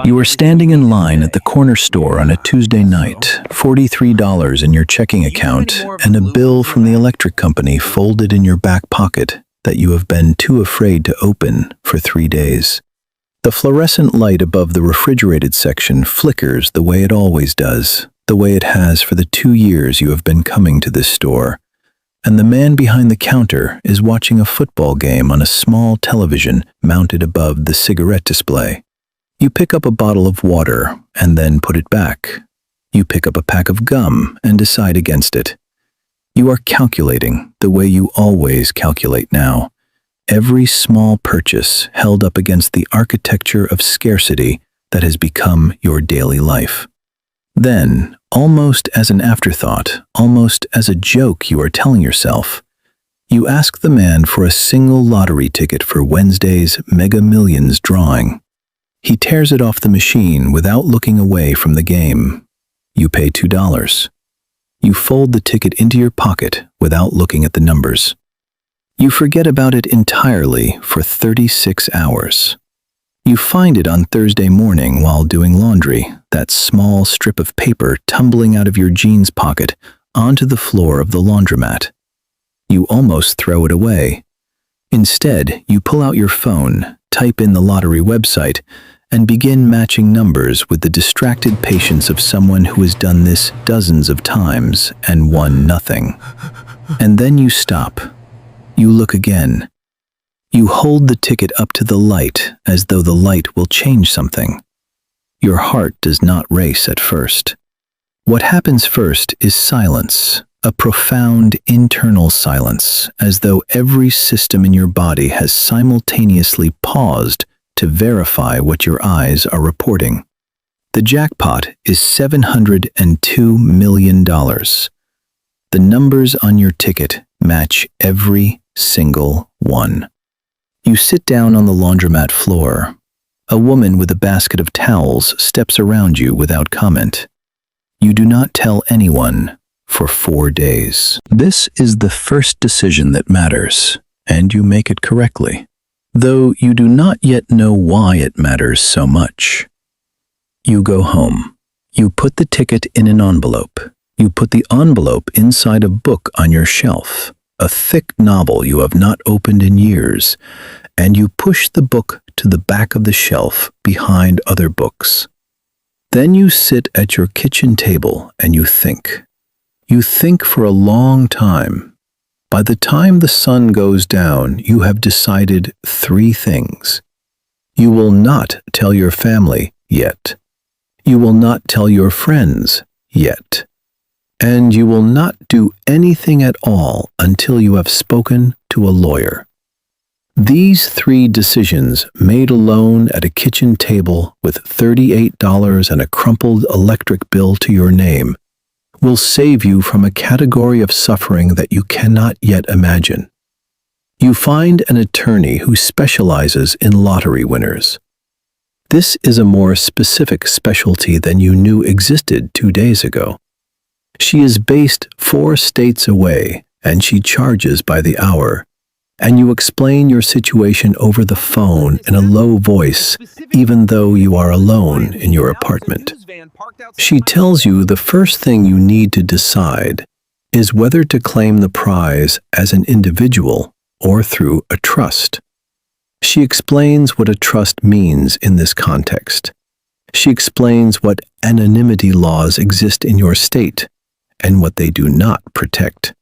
You are standing in line at the corner store on a Tuesday night, $43 in your checking account, and a bill from the electric company folded in your back pocket that you have been too afraid to open for 3 days. The fluorescent light above the refrigerated section flickers the way it always does, the way it has for the 2 years you have been coming to this store. And the man behind the counter is watching a football game on a small television mounted above the cigarette display. You pick up a bottle of water and then put it back. You pick up a pack of gum and decide against it. You are calculating the way you always calculate now. Every small purchase held up against the architecture of scarcity that has become your daily life. Then, almost as an afterthought, almost as a joke you are telling yourself, you ask the man for a single lottery ticket for Wednesday's Mega Millions drawing. He tears it off the machine without looking away from the game. You pay $2. You fold the ticket into your pocket without looking at the numbers. You forget about it entirely for 36 hours. You find it on Thursday morning while doing laundry, that small strip of paper tumbling out of your jeans pocket onto the floor of the laundromat. You almost throw it away. Instead, you pull out your phone, type in the lottery website, and begin matching numbers with the distracted patience of someone who has done this dozens of times and won nothing. And then you stop. You look again. You hold the ticket up to the light as though the light will change something. Your heart does not race at first. What happens first is silence, a profound internal silence, as though every system in your body has simultaneously paused to verify what your eyes are reporting. The jackpot is $702 million. The numbers on your ticket match every single one. You sit down on the laundromat floor. A woman with a basket of towels steps around you without comment. You do not tell anyone for 4 days. This is the first decision that matters, and you make it correctly, though you do not yet know why it matters so much. You go home. You put the ticket in an envelope. You put the envelope inside a book on your shelf, a thick novel you have not opened in years, and you push the book to the back of the shelf behind other books. Then you sit at your kitchen table and you think. You think for a long time. By the time the sun goes down, you have decided 3 things. You will not tell your family yet. You will not tell your friends yet. And you will not do anything at all until you have spoken to a lawyer. These 3 decisions, made alone at a kitchen table with $38 and a crumpled electric bill to your name, will save you from a category of suffering that you cannot yet imagine. You find an attorney who specializes in lottery winners. This is a more specific specialty than you knew existed 2 days ago. She is based 4 states away, and she charges by the hour. And you explain your situation over the phone in a low voice, even though you are alone in your apartment. She tells you the first thing you need to decide is whether to claim the prize as an individual or through a trust. She explains what a trust means in this context. She explains what anonymity laws exist in your state and what they do not protect.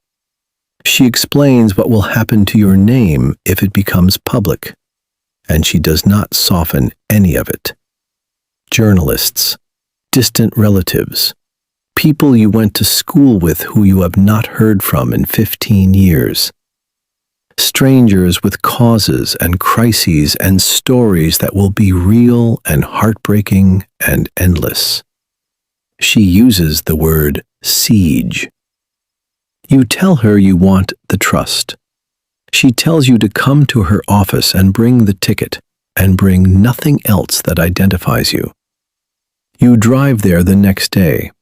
She explains what will happen to your name if it becomes public, and she does not soften any of it. Journalists, distant relatives, people you went to school with who you have not heard from in 15 years, strangers with causes and crises and stories that will be real and heartbreaking and endless. She uses the word siege. You tell her you want the trust. She tells you to come to her office and bring the ticket and bring nothing else that identifies you. You drive there the next day.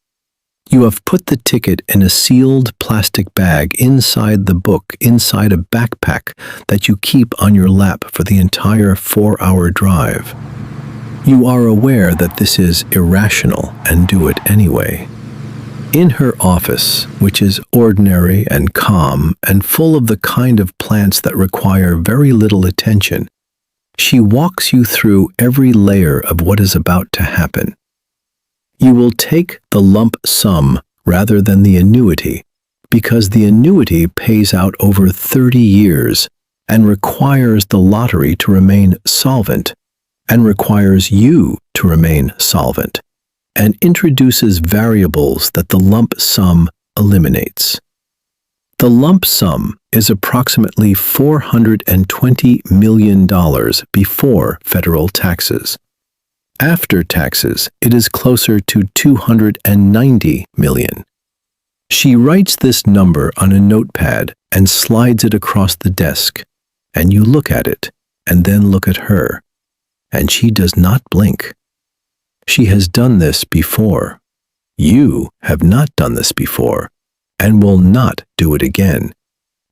You have put the ticket in a sealed plastic bag inside the book, inside a backpack that you keep on your lap for the entire 4-hour drive. You are aware that this is irrational and do it anyway. In her office, which is ordinary and calm and full of the kind of plants that require very little attention, she walks you through every layer of what is about to happen. You will take the lump sum rather than the annuity, because the annuity pays out over 30 years and requires the lottery to remain solvent, and requires you to remain solvent, and introduces variables that the lump sum eliminates. The lump sum is approximately $420 million before federal taxes. After taxes, it is closer to $290 million. She writes this number on a notepad and slides it across the desk, and you look at it and then look at her, and she does not blink. She has done this before. You have not done this before and will not do it again.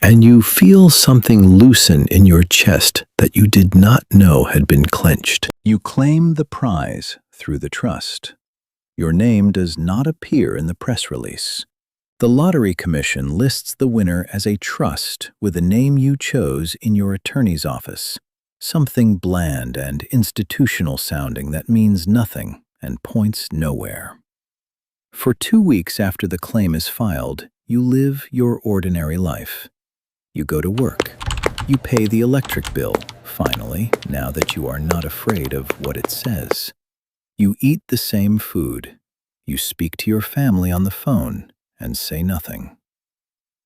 And you feel something loosen in your chest that you did not know had been clenched. You claim the prize through the trust. Your name does not appear in the press release. The Lottery Commission lists the winner as a trust with a name you chose in your attorney's office. Something bland and institutional sounding that means nothing and points nowhere. For 2 weeks after the claim is filed, you live your ordinary life. You go to work. You pay the electric bill, finally, now that you are not afraid of what it says. You eat the same food. You speak to your family on the phone and say nothing.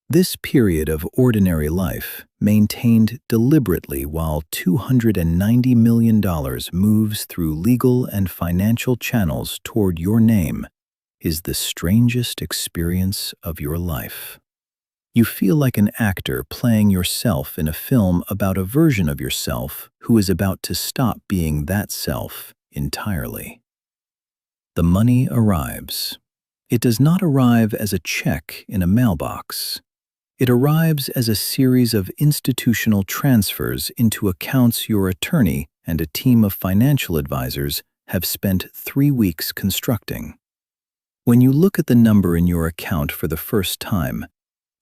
This period of ordinary life, maintained deliberately while $290 million moves through legal and financial channels toward your name, is the strangest experience of your life. You feel like an actor playing yourself in a film about a version of yourself who is about to stop being that self entirely. The money arrives. It does not arrive as a check in a mailbox. It arrives as a series of institutional transfers into accounts your attorney and a team of financial advisors have spent 3 weeks constructing. When you look at the number in your account for the first time,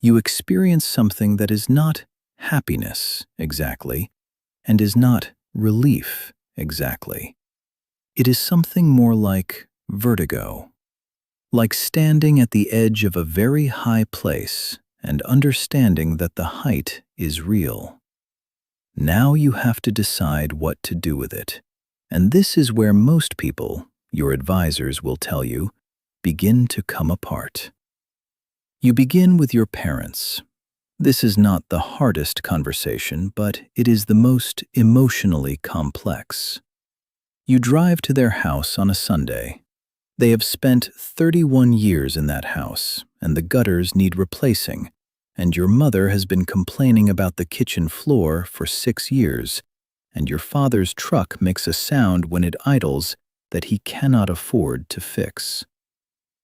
you experience something that is not happiness exactly, and is not relief exactly. It is something more like vertigo, like standing at the edge of a very high place and understanding that the height is real. Now you have to decide what to do with it, and this is where most people, your advisors will tell you, begin to come apart. You begin with your parents. This is not the hardest conversation, but it is the most emotionally complex. You drive to their house on a Sunday. They have spent 31 years in that house, and the gutters need replacing, and your mother has been complaining about the kitchen floor for 6 years, and your father's truck makes a sound when it idles that he cannot afford to fix.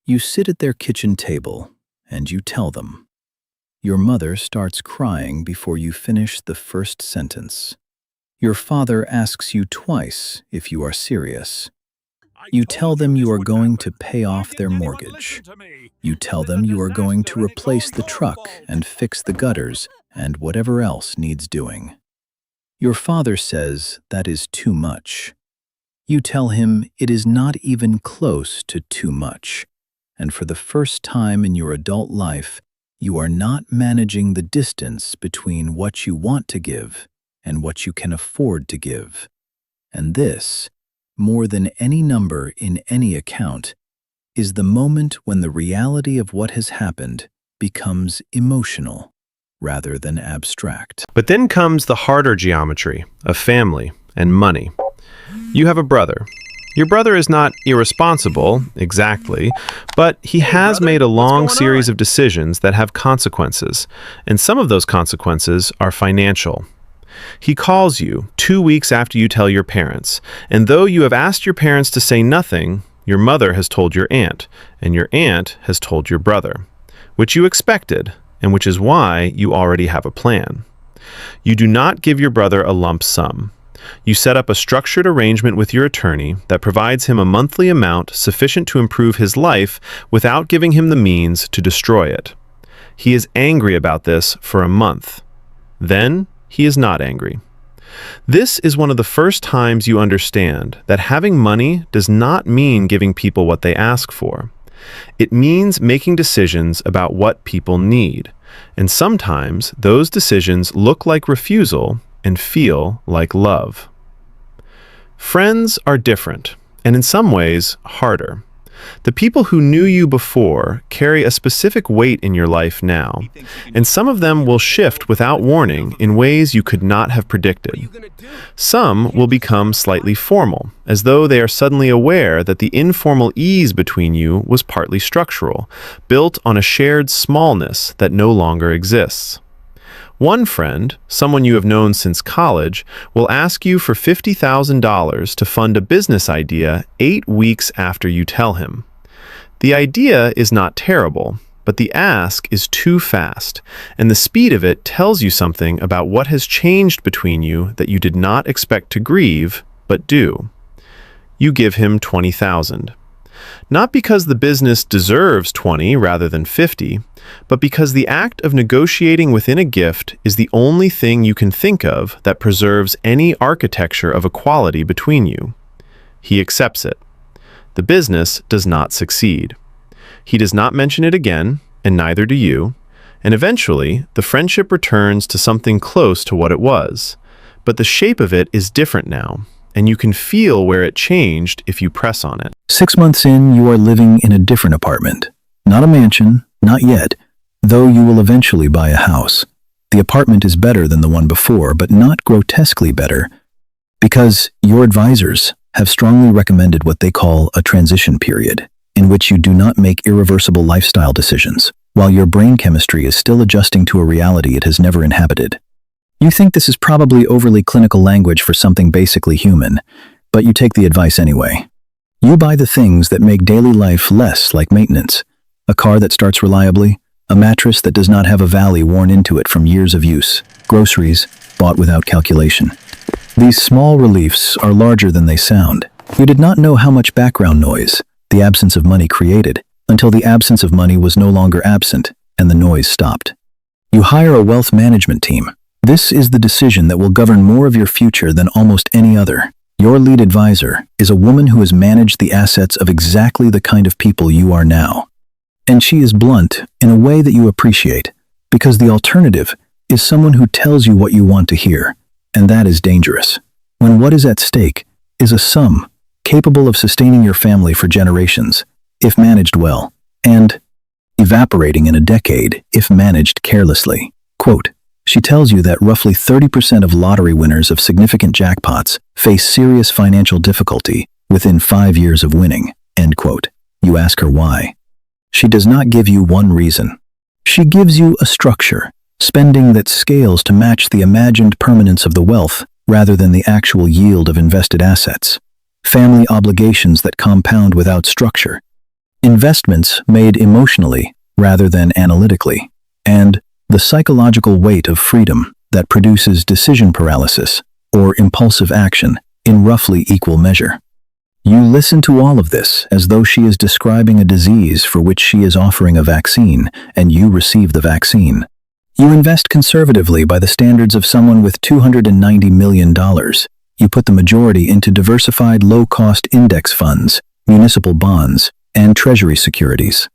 You sit at their kitchen table, and you tell them. Your mother starts crying before you finish the first sentence. Your father asks you twice if you are serious. You tell them you are going to pay off their mortgage. You tell them you are going to replace the truck and fix the gutters and whatever else needs doing. Your father says that is too much. You tell him it is not even close to too much, and for the first time in your adult life, you are not managing the distance between what you want to give and what you can afford to give. And this, more than any number in any account, is the moment when the reality of what has happened becomes emotional rather than abstract. But then comes the harder geometry of family and money. You have a brother. Your brother is not irresponsible, exactly, but he has made a long series of decisions that have consequences, and some of those consequences are financial. He calls you 2 weeks after you tell your parents, and though you have asked your parents to say nothing, your mother has told your aunt, and your aunt has told your brother, which you expected, and which is why you already have a plan. You do not give your brother a lump sum. You set up a structured arrangement with your attorney that provides him a monthly amount sufficient to improve his life without giving him the means to destroy it. He is angry about this for a month. Then he is not angry. This is one of the first times you understand that having money does not mean giving people what they ask for. It means making decisions about what people need, and sometimes those decisions look like refusal and feel like love. Friends are different, and in some ways, harder. The people who knew you before carry a specific weight in your life now, and some of them will shift without warning in ways you could not have predicted. Some will become slightly formal, as though they are suddenly aware that the informal ease between you was partly structural, built on a shared smallness that no longer exists. One friend, someone you have known since college, will ask you for $50,000 to fund a business idea 8 weeks after you tell him. The idea is not terrible, but the ask is too fast, and the speed of it tells you something about what has changed between you that you did not expect to grieve, but do. You give him $20,000. Not because the business deserves 20 rather than 50, but because the act of negotiating within a gift is the only thing you can think of that preserves any architecture of equality between you. He accepts it. The business does not succeed. He does not mention it again, and neither do you, and eventually the friendship returns to something close to what it was, but the shape of it is different now, and you can feel where it changed if you press on it. 6 months in, you are living in a different apartment. Not a mansion, not yet, though you will eventually buy a house. The apartment is better than the one before, but not grotesquely better, because your advisors have strongly recommended what they call a transition period, in which you do not make irreversible lifestyle decisions, while your brain chemistry is still adjusting to a reality it has never inhabited. You think this is probably overly clinical language for something basically human, but you take the advice anyway. You buy the things that make daily life less like maintenance. A car that starts reliably, a mattress that does not have a valley worn into it from years of use, groceries bought without calculation. These small reliefs are larger than they sound. You did not know how much background noise the absence of money created until the absence of money was no longer absent and the noise stopped. You hire a wealth management team. This is the decision that will govern more of your future than almost any other. Your lead advisor is a woman who has managed the assets of exactly the kind of people you are now. And she is blunt in a way that you appreciate, because the alternative is someone who tells you what you want to hear, and that is dangerous. When what is at stake is a sum capable of sustaining your family for generations, if managed well, and evaporating in a decade if managed carelessly. Quote, she tells you that roughly 30% of lottery winners of significant jackpots face serious financial difficulty within 5 years of winning. End quote. You ask her why. She does not give you one reason. She gives you a structure, spending that scales to match the imagined permanence of the wealth rather than the actual yield of invested assets. Family obligations that compound without structure. Investments made emotionally rather than analytically. And the psychological weight of freedom that produces decision paralysis or impulsive action in roughly equal measure. You listen to all of this as though she is describing a disease for which she is offering a vaccine, and you receive the vaccine. You invest conservatively by the standards of someone with $290 million. You put the majority into diversified low-cost index funds, municipal bonds, and treasury securities.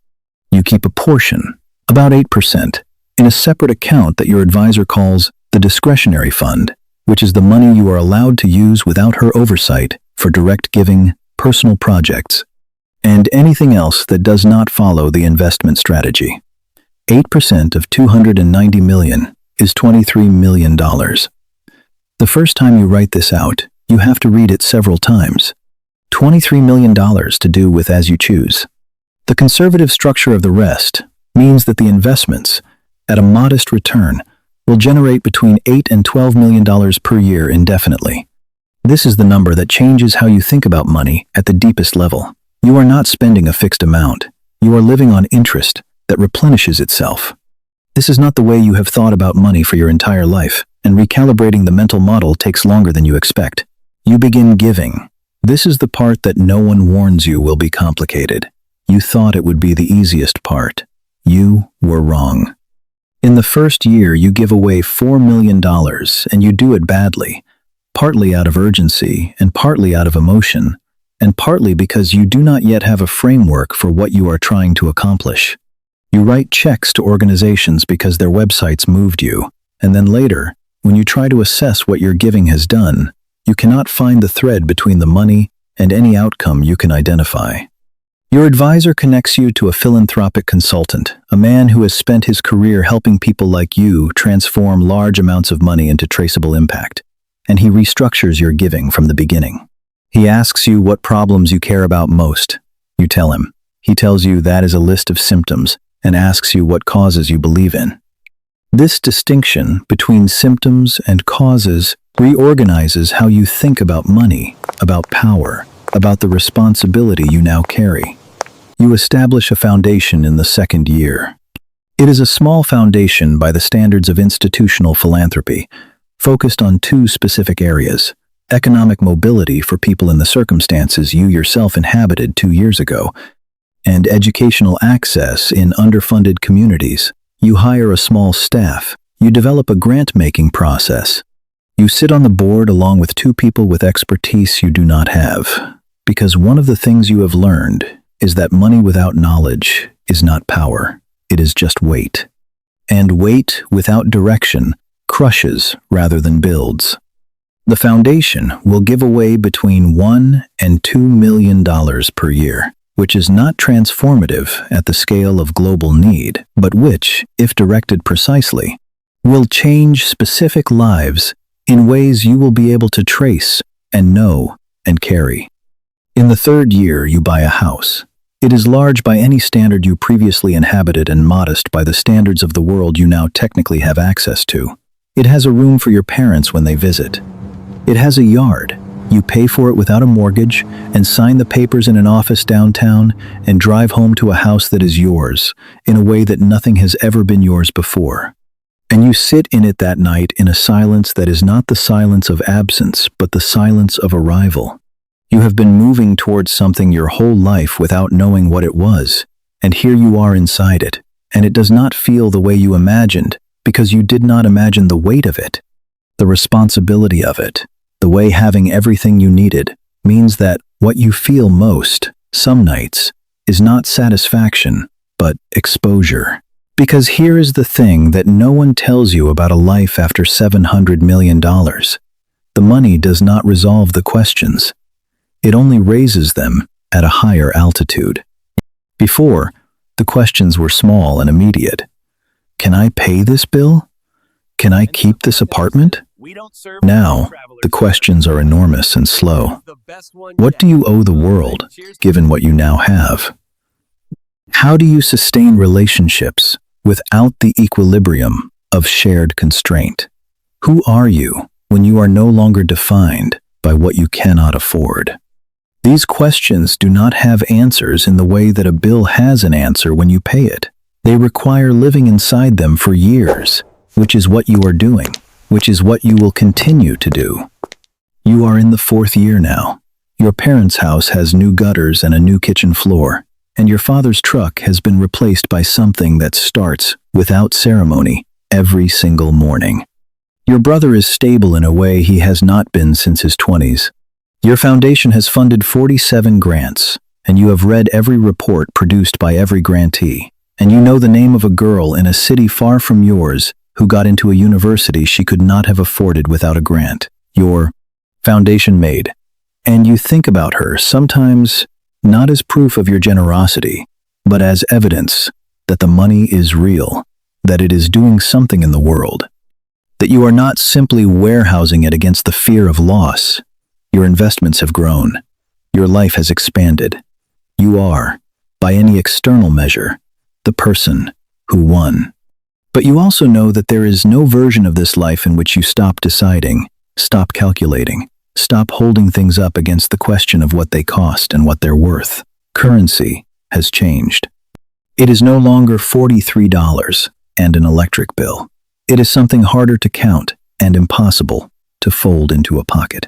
You keep a portion, about 8%, in a separate account that your advisor calls the Discretionary fund, which is the money you are allowed to use without her oversight for direct giving, personal projects, and anything else that does not follow the investment strategy. 8% of $290 million is $23 million. The first time you write this out, you have to read it several times. $23 million to do with as you choose. The conservative structure of the rest means that the investments, at a modest return, will generate between $8 and $12 million per year indefinitely. This is the number that changes how you think about money at the deepest level. You are not spending a fixed amount. You are living on interest that replenishes itself. This is not the way you have thought about money for your entire life, and recalibrating the mental model takes longer than you expect. You begin giving. This is the part that no one warns you will be complicated. You thought it would be the easiest part. You were wrong. In the first year, you give away $4 million, and you do it badly, partly out of urgency and partly out of emotion, and partly because you do not yet have a framework for what you are trying to accomplish. You write checks to organizations because their websites moved you, and then later, when you try to assess what your giving has done, you cannot find the thread between the money and any outcome you can identify. Your advisor connects you to a philanthropic consultant, a man who has spent his career helping people like you transform large amounts of money into traceable impact, and he restructures your giving from the beginning. He asks you what problems you care about most. You tell him. He tells you that is a list of symptoms and asks you what causes you believe in. This distinction between symptoms and causes reorganizes how you think about money, about power, about the responsibility you now carry. You establish a foundation in the second year. It is a small foundation by the standards of institutional philanthropy, focused on two specific areas: economic mobility for people in the circumstances you yourself inhabited 2 years ago, and educational access in underfunded communities. You hire a small staff. You develop a grant-making process. You sit on the board along with 2 people with expertise you do not have, because one of the things you have learned is that money without knowledge is not power, it is just weight. And weight without direction crushes rather than builds. The foundation will give away between $1 and $2 million per year, which is not transformative at the scale of global need, but which, if directed precisely, will change specific lives in ways you will be able to trace and know and carry. In the third year, you buy a house. It is large by any standard you previously inhabited and modest by the standards of the world you now technically have access to. It has a room for your parents when they visit. It has a yard. You pay for it without a mortgage and sign the papers in an office downtown and drive home to a house that is yours in a way that nothing has ever been yours before. And you sit in it that night in a silence that is not the silence of absence, but the silence of arrival. You have been moving towards something your whole life without knowing what it was, and here you are inside it, and it does not feel the way you imagined because you did not imagine the weight of it, the responsibility of it, the way having everything you needed means that what you feel most, some nights, is not satisfaction, but exposure. Because here is the thing that no one tells you about a life after $700 million. The money does not resolve the questions. It only raises them at a higher altitude. Before, the questions were small and immediate. Can I pay this bill? Can I keep this apartment? Now, the questions are enormous and slow. What do you owe the world, given what you now have? How do you sustain relationships without the equilibrium of shared constraint? Who are you when you are no longer defined by what you cannot afford? These questions do not have answers in the way that a bill has an answer when you pay it. They require living inside them for years, which is what you are doing, which is what you will continue to do. You are in the 4th year now. Your parents' house has new gutters and a new kitchen floor, and your father's truck has been replaced by something that starts, without ceremony, every single morning. Your brother is stable in a way he has not been since his 20s. Your foundation has funded 47 grants, and you have read every report produced by every grantee, and you know the name of a girl in a city far from yours who got into a university she could not have afforded without a grant. Your foundation made. And you think about her sometimes not as proof of your generosity, but as evidence that the money is real, that it is doing something in the world, that you are not simply warehousing it against the fear of loss. Your investments have grown. Your life has expanded. You are, by any external measure, the person who won. But you also know that there is no version of this life in which you stop deciding, stop calculating, stop holding things up against the question of what they cost and what they're worth. Currency has changed. It is no longer $43 and an electric bill. It is something harder to count, and impossible to fold into a pocket.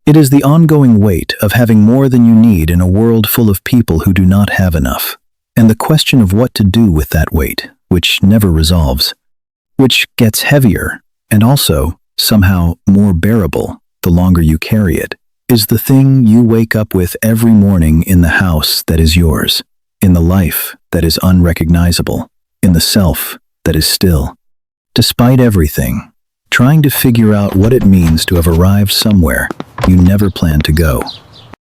It is the ongoing weight of having more than you need in a world full of people who do not have enough, and the question of what to do with that weight, which never resolves, which gets heavier and also somehow more bearable the longer you carry it, is the thing you wake up with every morning in the house that is yours, in the life that is unrecognizable, in the self that is still. Despite everything, trying to figure out what it means to have arrived somewhere you never planned to go.